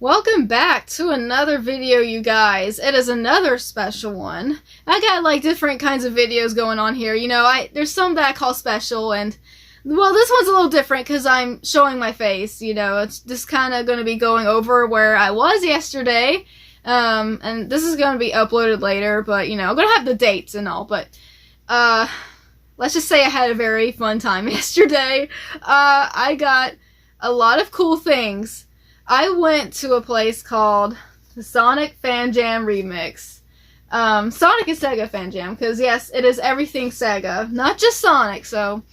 Welcome back to another video, you guys. It is another special one. I got like different kinds of videos going on here. You know, there's some that I call special, and well, this one's a little different because I'm showing my face. You know, it's just kind of going to be going over where I was yesterday, and this is going to be uploaded later. But you know, I'm going to have the dates and all. But let's just say I had a very fun time yesterday. I got a lot of cool things. I went to a place called the Sonic Fanjam Remix. Sonic and Sega Fanjam, because yes, it is everything Sega, not just Sonic. So,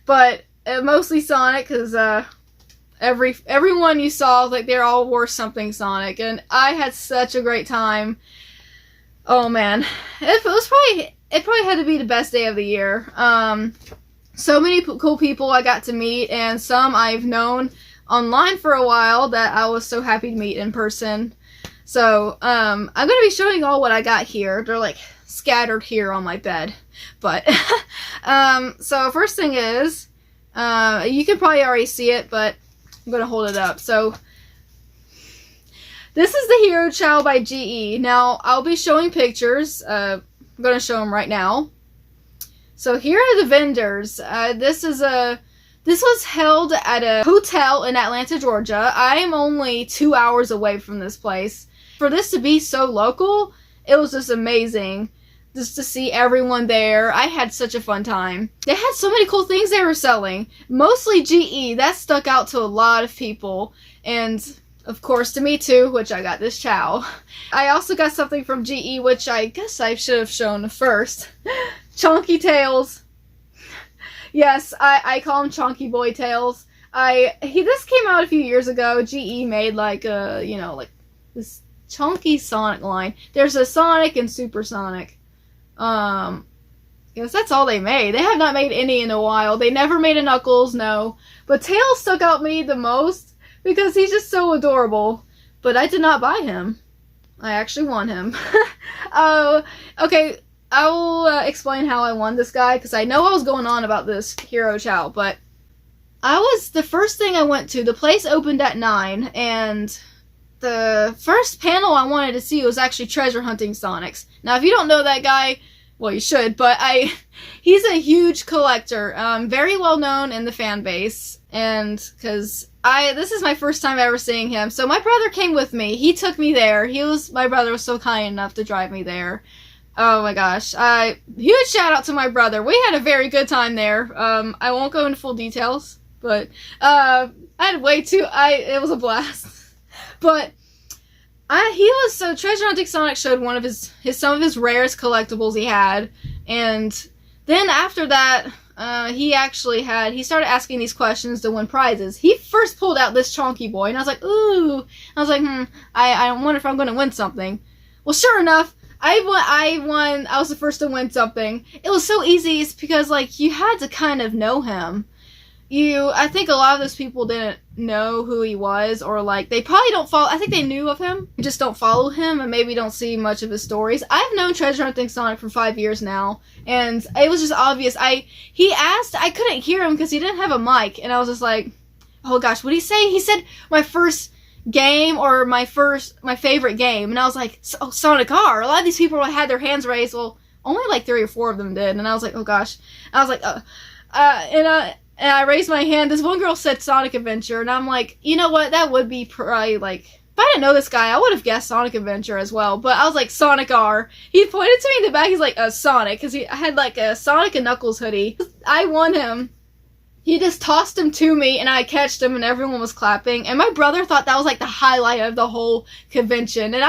but mostly Sonic, because everyone you saw, like, they're all wore something Sonic, and I had such a great time. Oh man, it probably had to be the best day of the year. So many cool people I got to meet, and some I've known online for a while that I was so happy to meet in person. So, I'm going to be showing all what I got here. They're like scattered here on my bed. But, so first thing is, you can probably already see it, but I'm going to hold it up. So, this is the Hero Chow by GE. Now, I'll be showing pictures. I'm going to show them right now. So, here are the vendors. This was held at a hotel in Atlanta, Georgia. I am only 2 hours away from this place. For this to be so local, it was just amazing. Just to see everyone there. I had such a fun time. They had so many cool things they were selling. Mostly GE. That stuck out to a lot of people. And, of course, to me too, which I got this chow. I also got something from GE, which I guess I should have shown first. Chonky Tails. Yes, I call him Chonky Boy Tails. This came out a few years ago. GE made like this chunky Sonic line. There's a Sonic and Super Sonic. Yes, that's all they made. They have not made any in a while. They never made a Knuckles, no. But Tails stuck out me the most because he's just so adorable. But I did not buy him. I actually won him. Okay. I will explain how I won this guy, because I know I was going on about this Hero Chow, but the first thing I went to, the place opened at 9, and the first panel I wanted to see was actually treasure hunting Sonics. Now, if you don't know that guy, well, you should, but he's a huge collector, very well known in the fan base, and because this is my first time ever seeing him, so my brother came with me. He took me there. My brother was so kind enough to drive me there. Oh my gosh. Huge shout out to my brother. We had a very good time there. I won't go into full details, but, it was a blast. But, Treasure Hunting Sonic showed one of some of his rarest collectibles he had, and then after that, he started asking these questions to win prizes. He first pulled out this Chonky Boy, and I was like, ooh. I was like, I wonder if I'm gonna win something. Well, sure enough, I won. I was the first to win something. It was so easy. It's because, like, you had to kind of know him. I think a lot of those people didn't know who he was, or, like, they probably don't follow. I think they knew of him, just don't follow him, and maybe don't see much of his stories. I've known Treasure Hunting Sonic for 5 years now, and it was just obvious. He asked, I couldn't hear him because he didn't have a mic, and I was just like, oh gosh, what did he say? He said, my first game, or my favorite game, and I was like, oh, Sonic R. A lot of these people had their hands raised. Well, only like 3 or 4 of them did, and I was like, oh gosh. I was like, and I raised my hand. This one girl said Sonic Adventure, and I'm like, you know what, that would be probably, like, if I didn't know this guy, I would have guessed Sonic Adventure as well, but I was like, Sonic R. He pointed to me in the back, he's like, Sonic, because I had like a Sonic and Knuckles hoodie. I won him. He just tossed him to me, and I catched him, and everyone was clapping. And my brother thought that was, like, the highlight of the whole convention. And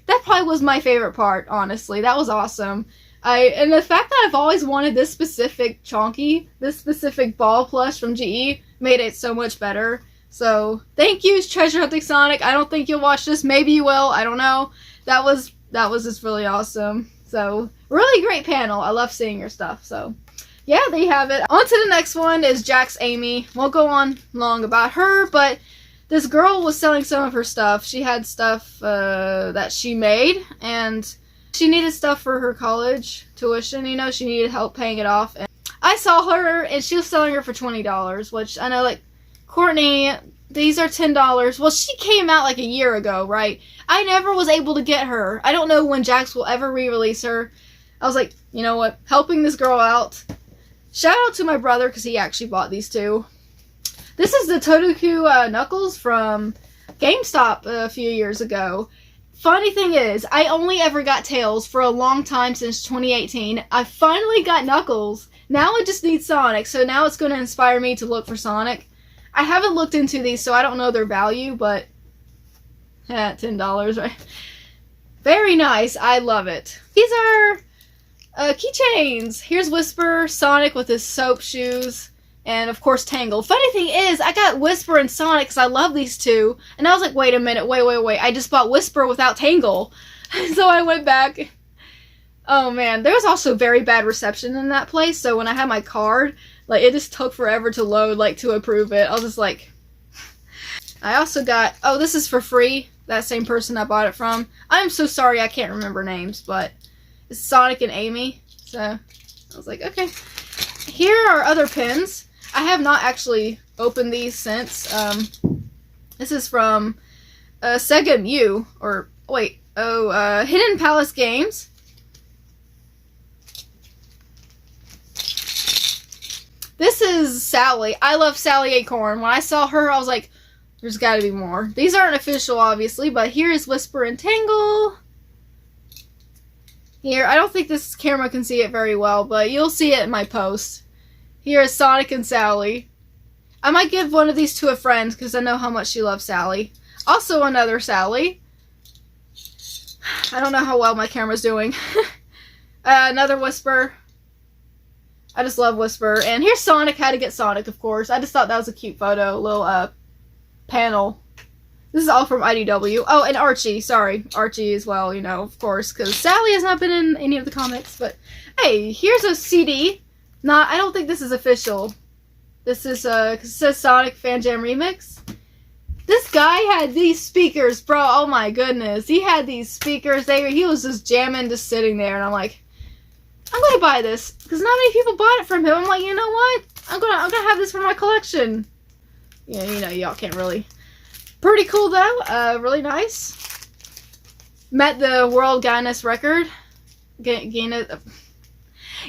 that probably was my favorite part, honestly. That was awesome. And the fact that I've always wanted this specific Chonky, this specific ball plush from GE, made it so much better. So, thank you, Treasure Hunting Sonic. I don't think you'll watch this. Maybe you will. I don't know. That was just really awesome. So, really great panel. I love seeing your stuff, so yeah, there you have it. On to the next one is Jack's Amy. Won't go on long about her, but this girl was selling some of her stuff. She had stuff that she made, and she needed stuff for her college tuition. You know, she needed help paying it off. And I saw her, and she was selling her for $20, which I know, like, Courtney, These are $10. Well, she came out like a year ago, right? I never was able to get her. I don't know when Jax will ever re-release her. I was like, you know what? Helping this girl out. Shout out to my brother, because he actually bought these two. This is the Todoku Knuckles from GameStop a few years ago. Funny thing is, I only ever got Tails for a long time since 2018. I finally got Knuckles. Now I just need Sonic, so now it's going to inspire me to look for Sonic. I haven't looked into these, so I don't know their value, but $10, right? Very nice. I love it. These are keychains. Here's Whisper, Sonic with his soap shoes, and of course Tangle. Funny thing is, I got Whisper and Sonic because I love these two, and I was like, wait a minute, wait. I just bought Whisper without Tangle. So I went back. Oh man, there was also very bad reception in that place, so when I had my card, like, it just took forever to load, like, to approve it. I was just like... I also got... Oh, this is for free. That same person I bought it from. I'm so sorry I can't remember names, but... It's Sonic and Amy. So, I was like, okay. Here are other pins. I have not actually opened these since. This is from... Sega Mew. Or, wait. Hidden Palace Games. This is Sally. I love Sally Acorn. When I saw her, I was like, there's gotta be more. These aren't official, obviously, but here is Whisper and Tangle. Here, I don't think this camera can see it very well, but you'll see it in my post. Here is Sonic and Sally. I might give one of these to a friend, because I know how much she loves Sally. Also another Sally. I don't know how well my camera's doing. Another Whisper. I just love Whisper. And here's Sonic. How to get Sonic, of course. I just thought that was a cute photo. Little, panel. This is all from IDW. Oh, and Archie. Sorry. Archie as well, you know, of course. Because Sally has not been in any of the comics. But, hey, here's a CD. I don't think this is official. This is, cause it says Sonic Fanjam Remix. This guy had these speakers, bro. Oh my goodness. He had these speakers. He was just jamming, just sitting there. And I'm like... I'm gonna buy this because not many people bought it from him. I'm like, you know what? I'm gonna have this for my collection. Yeah, you know, y'all can't really. Pretty cool though. Really nice. Met the world Guinness record. Guinness.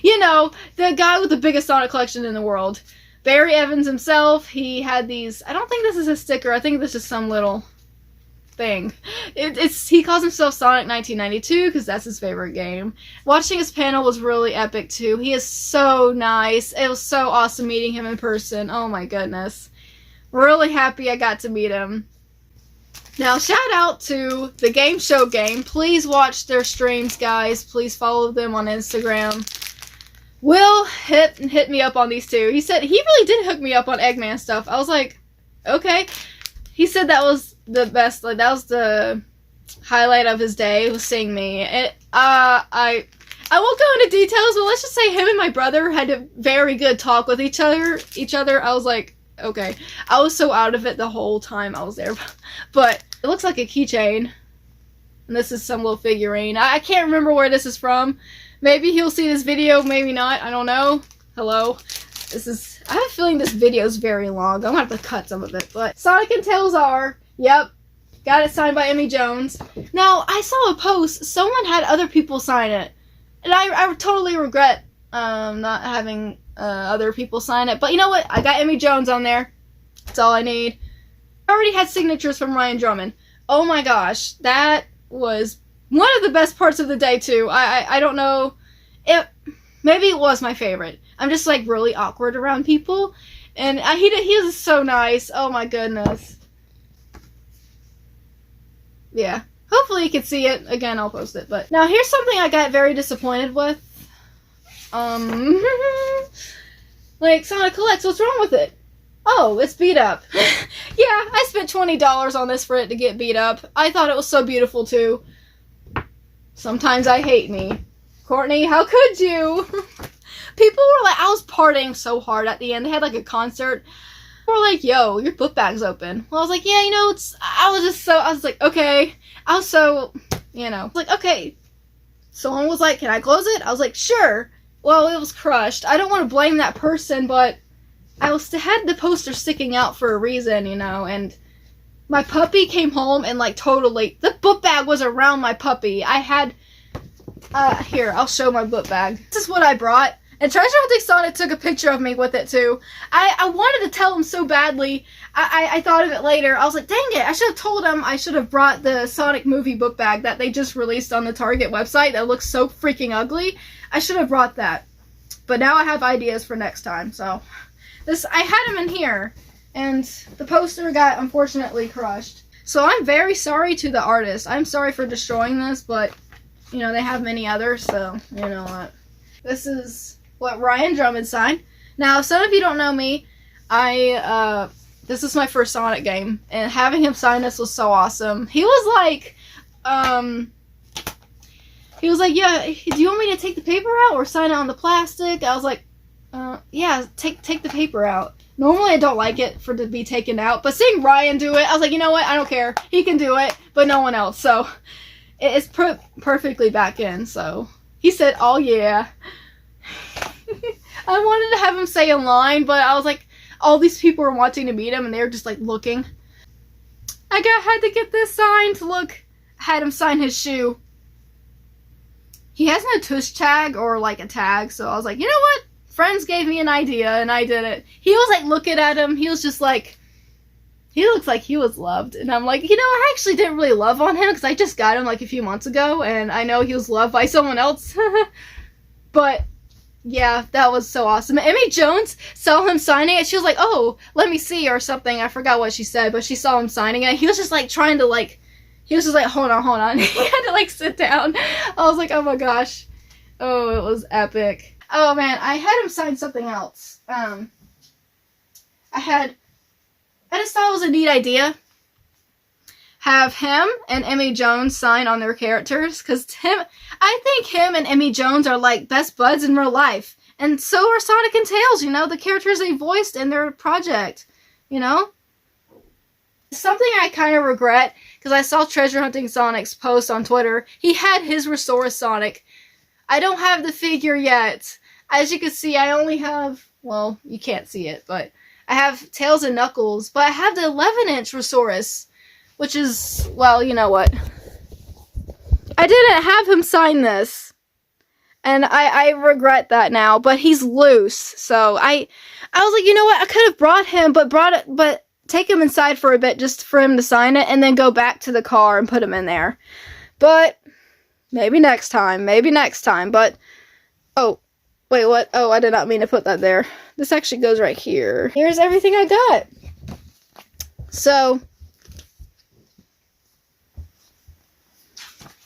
You know, the guy with the biggest Sonic collection in the world. Barry Evans himself. He had these. I don't think this is a sticker. I think this is some little thing. He calls himself Sonic 1992 because that's his favorite game. Watching his panel was really epic too. He is so nice. It was so awesome meeting him in person. Oh my goodness. Really happy I got to meet him. Now shout out to the Game Show Game. Please watch their streams, guys. Please follow them on Instagram. Will hit me up on these two. He said he really did hook me up on Eggman stuff. I was like, okay. He said that was the best, like, that was the highlight of his day, was seeing me. I won't go into details, but let's just say him and my brother had a very good talk with each other. I was like, okay. I was so out of it the whole time I was there. But it looks like a keychain. And this is some little figurine. I can't remember where this is from. Maybe he'll see this video, maybe not. I don't know. Hello. I have a feeling this video is very long. I'm gonna have to cut some of it, but Sonic and Tails are. Yep. Got it signed by Emmy Jones. Now, I saw a post. Someone had other people sign it. And I totally regret not having other people sign it. But you know what? I got Emmy Jones on there. That's all I need. I already had signatures from Ryan Drummond. Oh my gosh. That was one of the best parts of the day, too. I don't know. Maybe it was my favorite. I'm just, like, really awkward around people. And he was so nice. Oh, my goodness. Yeah. Hopefully you can see it. Again, I'll post it. But now, here's something I got very disappointed with. Like, Sonic Collects, what's wrong with it? Oh, it's beat up. Yeah, I spent $20 on this for it to get beat up. I thought it was so beautiful, too. Sometimes I hate me. Courtney, how could you? People were like, I was partying so hard at the end. They had like a concert. They were like, yo, your book bag's open. Well, I was like, yeah, you know, I was like, okay. I was so, you know, like, okay. Someone was like, can I close it? I was like, sure. Well, it was crushed. I don't want to blame that person, but had the poster sticking out for a reason, you know, and my puppy came home and, like, totally, the book bag was around my puppy. I had, here, I'll show my book bag. This is what I brought. And Treasure Hunting Sonic took a picture of me with it, too. I wanted to tell him so badly. I thought of it later. I was like, dang it, I should have told him I should have brought the Sonic movie book bag that they just released on the Target website that looks so freaking ugly. I should have brought that. But now I have ideas for next time, so. I had him in here. And the poster got, unfortunately, crushed. So I'm very sorry to the artist. I'm sorry for destroying this, but, you know, they have many others, so, you know what. This is what Ryan Drummond signed. Now, some of you don't know me. This is my first Sonic game, and having him sign this was so awesome. He was like, yeah, do you want me to take the paper out or sign it on the plastic? I was like, yeah, take the paper out. Normally I don't like it to be taken out, but seeing Ryan do it, I was like, you know what, I don't care. He can do it, but no one else. So it's perfectly back in. So he said, oh yeah. I wanted to have him say a line, but I was like, all these people were wanting to meet him and they were just like looking. Had to get this signed. Look, had him sign his shoe. He has no tush tag or like a tag, so I was like, you know what? Friends gave me an idea, and I did it. He was, like, looking at him. He was just, like, he looks like he was loved. And I'm like, you know, I actually didn't really love on him, because I just got him, like, a few months ago, and I know he was loved by someone else. But, yeah, that was so awesome. Emmy Jones saw him signing it. She was like, oh, let me see, or something. I forgot what she said, but she saw him signing it. He was just, like, trying to, like, he was just like, hold on. He had to, like, sit down. I was like, oh, my gosh. Oh, it was epic. Oh, man, I had him sign something else. I just thought it was a neat idea. Have him and Emmy Jones sign on their characters. Because I think him and Emmy Jones are, like, best buds in real life. And so are Sonic and Tails, you know, the characters they voiced in their project, you know? Something I kind of regret, because I saw Treasure Hunting Sonic's post on Twitter. He had his Resource Sonic. I don't have the figure yet. As you can see, I only have, well, you can't see it, but I have Tails and Knuckles, but I have the 11-inch Resource, which is, well, you know what. I didn't have him sign this, and I regret that now, but he's loose, so I was like, you know what, I could have brought him, but take him inside for a bit just for him to sign it, and then go back to the car and put him in there. But maybe next time, but, oh. Wait, what? Oh, I did not mean to put that there. This actually goes right here. Here's everything I got. So,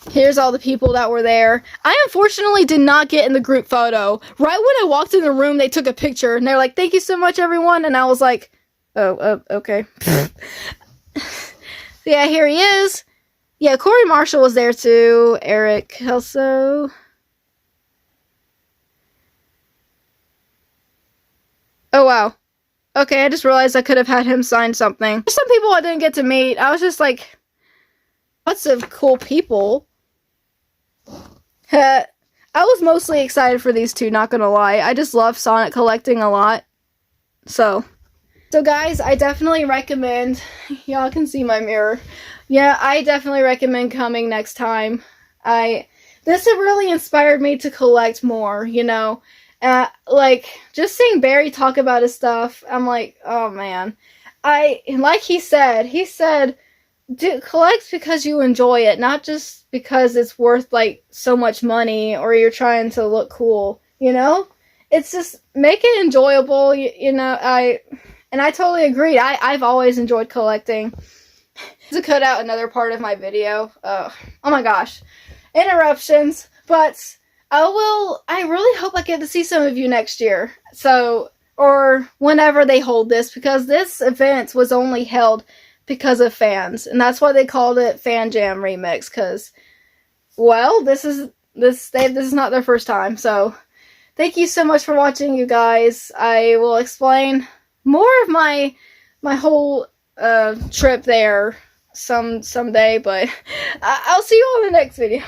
here's all the people that were there. I unfortunately did not get in the group photo. Right when I walked in the room, they took a picture, and they're like, thank you so much, everyone. And I was like, oh, okay. Yeah, here he is. Yeah, Corey Marshall was there too. Eric Kelso. Oh, wow. Okay, I just realized I could have had him sign something. There's some people I didn't get to meet. I was just like, lots of cool people. I was mostly excited for these two, not gonna lie. I just love Sonic collecting a lot. So guys, I definitely recommend, y'all can see my mirror. Yeah, I definitely recommend coming next time. This really inspired me to collect more, you know. Like, just seeing Barry talk about his stuff, I'm like, oh man. Like he said, collect because you enjoy it, not just because it's worth, like, so much money, or you're trying to look cool, you know? It's just, make it enjoyable, you know, and I totally agree. I've always enjoyed collecting. To cut out another part of my video, oh my gosh. Interruptions, but I really hope I get to see some of you next year. So, or whenever they hold this, because this event was only held because of fans. And that's why they called it Fanjam Remix, because, well, this is not their first time. So, thank you so much for watching, you guys. I will explain more of my whole trip there someday, but I'll see you on the next video.